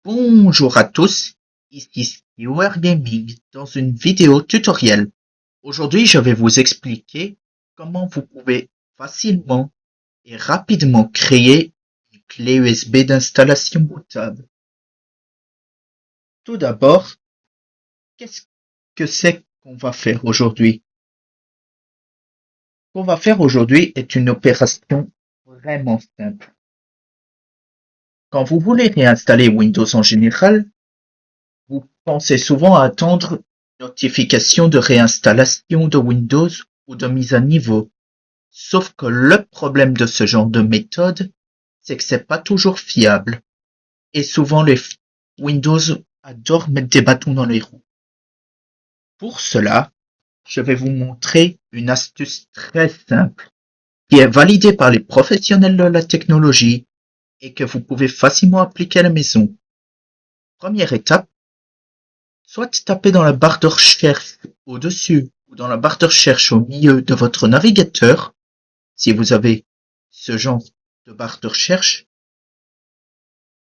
Bonjour à tous, ici Stewart Gaming dans une vidéo tutoriel. Aujourd'hui, je vais vous expliquer comment vous pouvez facilement et rapidement créer une clé USB d'installation bootable. Tout d'abord, qu'est-ce que c'est qu'on va faire aujourd'hui? Ce qu'on va faire aujourd'hui est une opération vraiment simple. Quand vous voulez réinstaller Windows en général, vous pensez souvent à attendre une notification de réinstallation de Windows ou de mise à niveau. Sauf que le problème de ce genre de méthode, c'est que c'est pas toujours fiable. Et souvent les Windows adorent mettre des bâtons dans les roues. Pour cela, je vais vous montrer une astuce très simple qui est validée par les professionnels de la technologie et que vous pouvez facilement appliquer à la maison. Première étape, soit tapez dans la barre de recherche au-dessus ou dans la barre de recherche au milieu de votre navigateur, si vous avez ce genre de barre de recherche.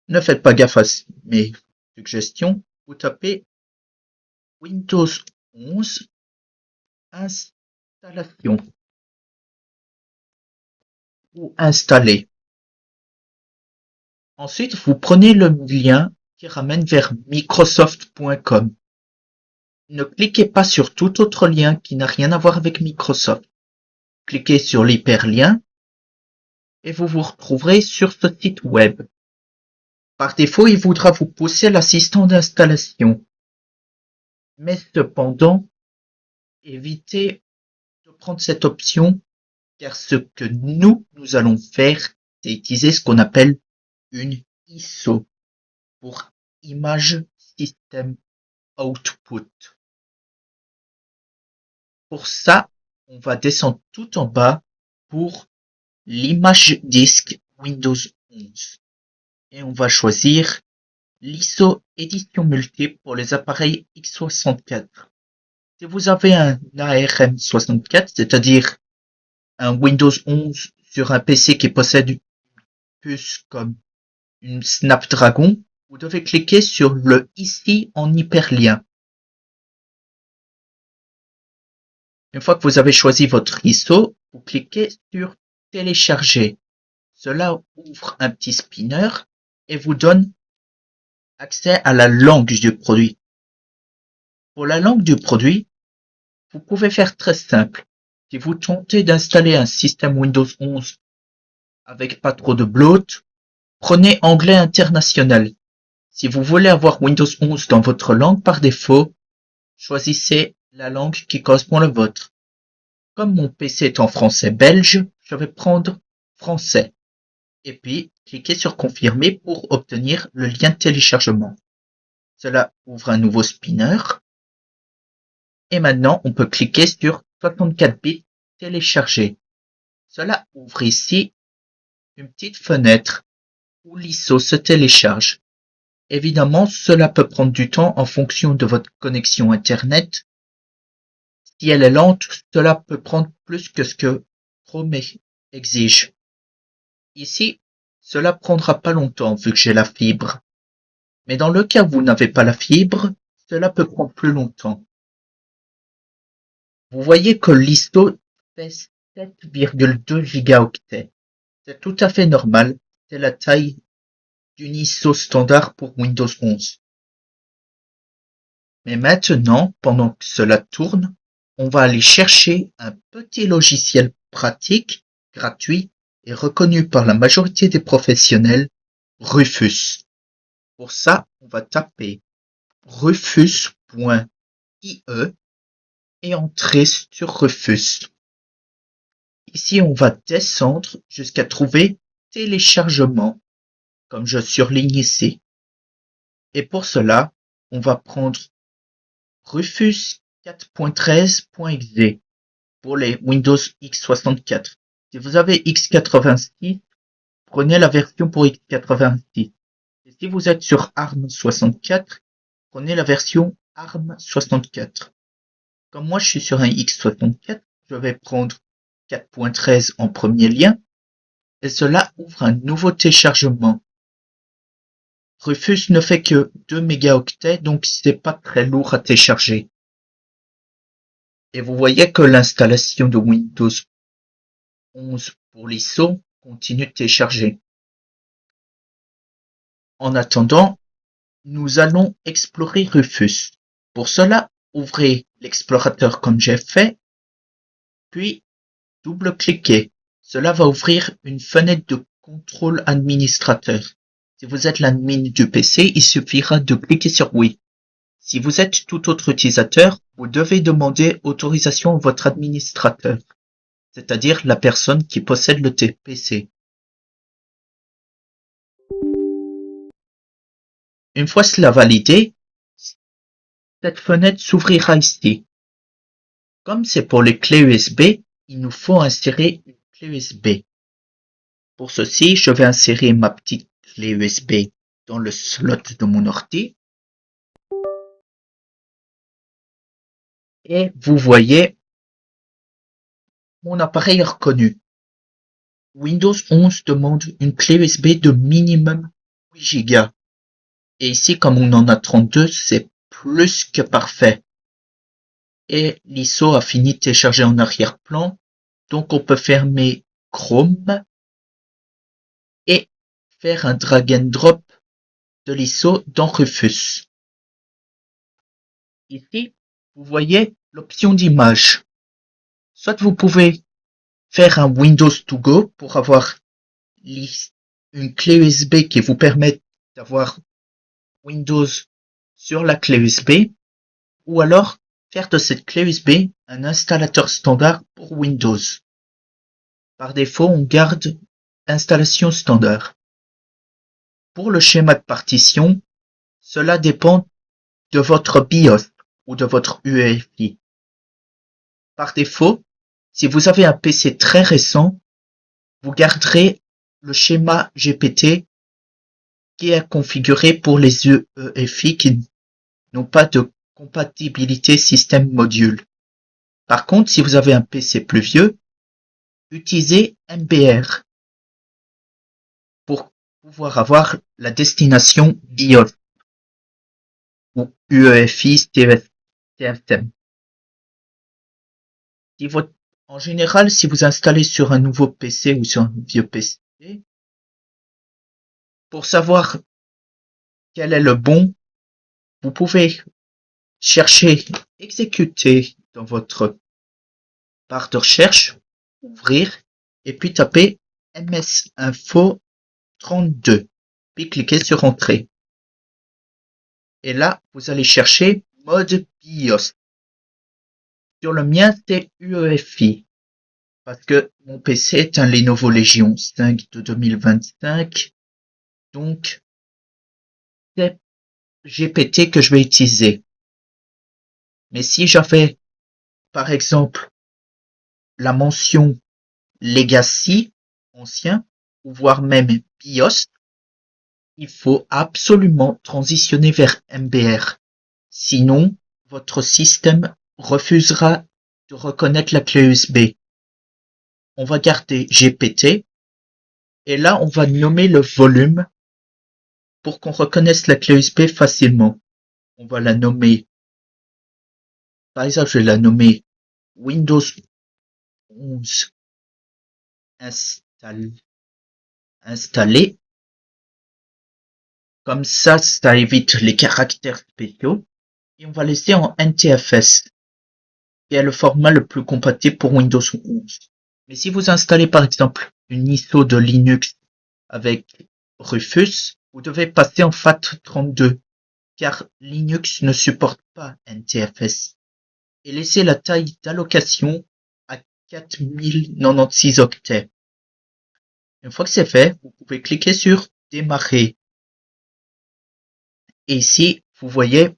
Ne faites pas gaffe à mes suggestions. Vous tapez Windows 11 installation ou installer. Ensuite, vous prenez le lien qui ramène vers Microsoft.com. Ne cliquez pas sur tout autre lien qui n'a rien à voir avec Microsoft. Cliquez sur l'hyperlien et vous vous retrouverez sur ce site web. Par défaut, il voudra vous pousser l'assistant d'installation. Mais cependant, évitez de prendre cette option car ce que nous allons faire, c'est utiliser ce qu'on appelle une ISO pour Image System Output. Pour ça, on va descendre tout en bas pour l'image disque Windows 11 et on va choisir l'ISO édition multiple pour les appareils x64. Si vous avez un ARM64, c'est-à-dire un Windows 11 sur un PC qui possède une puce comme une Snapdragon, vous devez cliquer sur le ici en hyperlien. Une fois que vous avez choisi votre ISO, vous cliquez sur télécharger. Cela ouvre un petit spinner et vous donne accès à la langue du produit. Pour la langue du produit, vous pouvez faire très simple. Si vous tentez d'installer un système Windows 11 avec pas trop de bloat, prenez anglais international. Si vous voulez avoir Windows 11 dans votre langue par défaut, choisissez la langue qui correspond à la vôtre. Comme mon PC est en français belge, je vais prendre français. Et puis, cliquez sur confirmer pour obtenir le lien de téléchargement. Cela ouvre un nouveau spinner. Et maintenant, on peut cliquer sur 64 bits télécharger. Cela ouvre ici une petite fenêtre où l'ISO se télécharge. Évidemment, cela peut prendre du temps en fonction de votre connexion Internet. Si elle est lente, cela peut prendre plus que ce que Chrome exige. Ici, cela prendra pas longtemps vu que j'ai la fibre. Mais dans le cas où vous n'avez pas la fibre, cela peut prendre plus longtemps. Vous voyez que l'ISO fait 7,2 gigaoctets. C'est tout à fait normal, c'est la taille d'une ISO standard pour Windows 11. Mais maintenant, pendant que cela tourne, on va aller chercher un petit logiciel pratique, gratuit et reconnu par la majorité des professionnels, Rufus. Pour ça, on va taper rufus.ie et entrer sur Rufus. Ici, on va descendre jusqu'à trouver téléchargement, comme je surligne ici. Et pour cela, on va prendre Rufus 4.13.exe pour les Windows x64. Si vous avez x86, prenez la version pour x86. Et si vous êtes sur ARM64, prenez la version ARM64. Comme moi je suis sur un x64, je vais prendre 4.13 en premier lien et cela ouvre un nouveau téléchargement. Rufus ne fait que 2 mégaoctets, donc c'est pas très lourd à télécharger. Et vous voyez que l'installation de Windows 11 pour l'ISO continue de télécharger. En attendant, nous allons explorer Rufus. Pour cela, ouvrez l'explorateur comme j'ai fait, puis double-cliquez. Cela va ouvrir une fenêtre de contrôle administrateur. Si vous êtes l'admin du PC, il suffira de cliquer sur oui. Si vous êtes tout autre utilisateur, vous devez demander autorisation à votre administrateur, c'est-à-dire la personne qui possède le PC. Une fois cela validé, cette fenêtre s'ouvrira ici. Comme c'est pour les clés USB, il nous faut insérer une clé USB. Pour ceci, je vais insérer ma petite clé USB dans le slot de mon ordi. Et vous voyez, mon appareil est reconnu. Windows 11 demande une clé USB de minimum 8 Go. Et ici, comme on en a 32, c'est plus que parfait. Et l'ISO a fini de télécharger en arrière-plan. Donc on peut fermer Chrome et faire un drag and drop de l'ISO dans Rufus. Ici, vous voyez l'option d'image. Soit vous pouvez faire un Windows to go pour avoir une clé USB qui vous permet d'avoir Windows sur la clé USB, ou alors faire de cette clé USB un installateur standard pour Windows. Par défaut, on garde installation standard. Pour le schéma de partition, cela dépend de votre BIOS ou de votre UEFI. Par défaut, si vous avez un PC très récent, vous garderez le schéma GPT qui est configuré pour les UEFI qui n'ont pas de compatibilité système module. Par contre, si vous avez un PC plus vieux, utilisez MBR pour pouvoir avoir la destination BIOS ou UEFI TFM. En général, si vous installez sur un nouveau PC ou sur un vieux PC, pour savoir quel est le bon, vous pouvez chercher, exécuter dans votre barre de recherche, ouvrir, et puis taper msinfo 32, puis cliquez sur Entrée. Et là, vous allez chercher mode BIOS. Sur le mien, c'est UEFI, parce que mon PC est un Lenovo Legion 5 de 2025, donc c'est GPT que je vais utiliser. Mais si j'avais, par exemple, la mention Legacy, ancien, ou voire même BIOS, il faut absolument transitionner vers MBR. Sinon, votre système refusera de reconnaître la clé USB. On va garder GPT, et là, on va nommer le volume pour qu'on reconnaisse la clé USB facilement. On va la nommer, par exemple, je vais la nommer Windows 11 installé. Comme ça évite les caractères spéciaux. Et on va laisser en NTFS, qui est le format le plus compatible pour Windows 11. Mais si vous installez par exemple une ISO de Linux avec Rufus, vous devez passer en FAT32, car Linux ne supporte pas NTFS. Et laissez la taille d'allocation à 4096 octets. Une fois que c'est fait, vous pouvez cliquer sur Démarrer. Et ici, vous voyez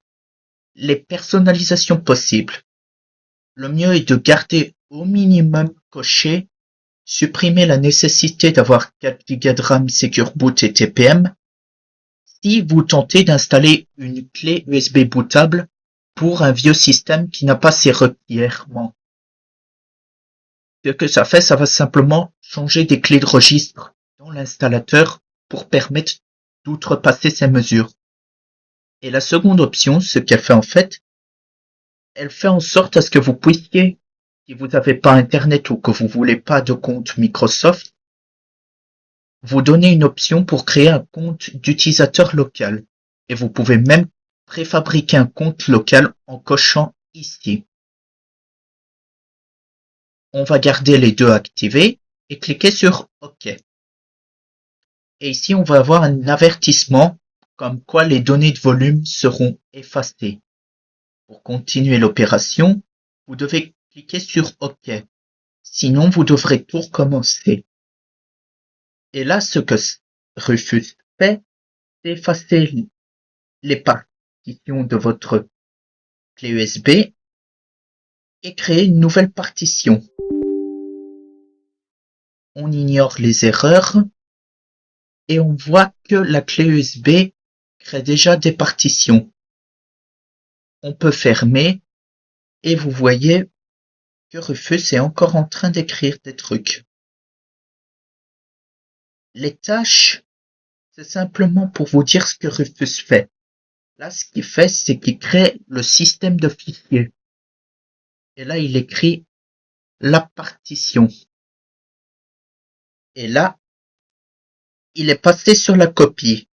les personnalisations possibles. Le mieux est de garder au minimum coché, supprimer la nécessité d'avoir 4 Go de RAM Secure Boot et TPM si vous tentez d'installer une clé USB bootable pour un vieux système qui n'a pas ces requirements. Ce que ça va simplement changer des clés de registre dans l'installateur pour permettre d'outrepasser ces mesures. Et la seconde option, ce qu'elle fait en fait, elle fait en sorte à ce que vous puissiez, si vous n'avez pas Internet ou que vous voulez pas de compte Microsoft, vous donner une option pour créer un compte d'utilisateur local. Et vous pouvez même préfabriquer un compte local en cochant ici. On va garder les deux activés et cliquer sur OK. Et ici, on va avoir un avertissement comme quoi les données de volume seront effacées. Pour continuer l'opération, vous devez cliquer sur OK. Sinon, vous devrez tout recommencer. Et là, ce que Rufus fait, c'est effacer les partitions de votre clé USB et créer une nouvelle partition. On ignore les erreurs et on voit que la clé USB crée déjà des partitions. On peut fermer et vous voyez que Rufus est encore en train d'écrire des trucs. Les tâches, c'est simplement pour vous dire ce que Rufus fait. Là, ce qu'il fait, c'est qu'il crée le système de fichiers. Et là, il écrit la partition. Et là, il est passé sur la copie.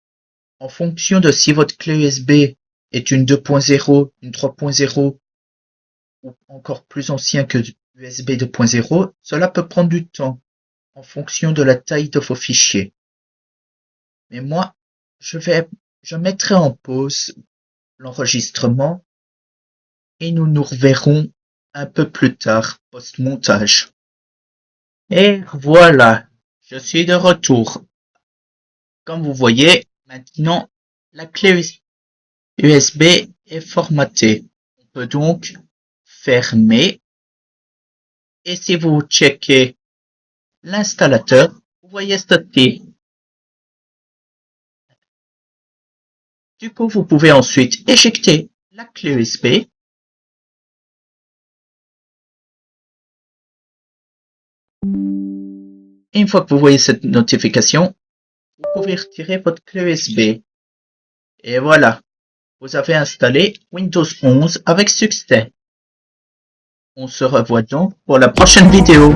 En fonction de si votre clé USB est une 2.0, une 3.0 ou encore plus ancien que USB 2.0, cela peut prendre du temps en fonction de la taille de vos fichiers. Mais moi, je mettrai en pause l'enregistrement et nous nous reverrons un peu plus tard post-montage. Et voilà, je suis de retour. Comme vous voyez, maintenant, la clé USB est formatée. On peut donc fermer. Et si vous checkez l'installateur, vous voyez ceci. Du coup, vous pouvez ensuite éjecter la clé USB. Et une fois que vous voyez cette notification, vous pouvez retirer votre clé USB. Et voilà, vous avez installé Windows 11 avec succès. On se revoit donc pour la prochaine vidéo.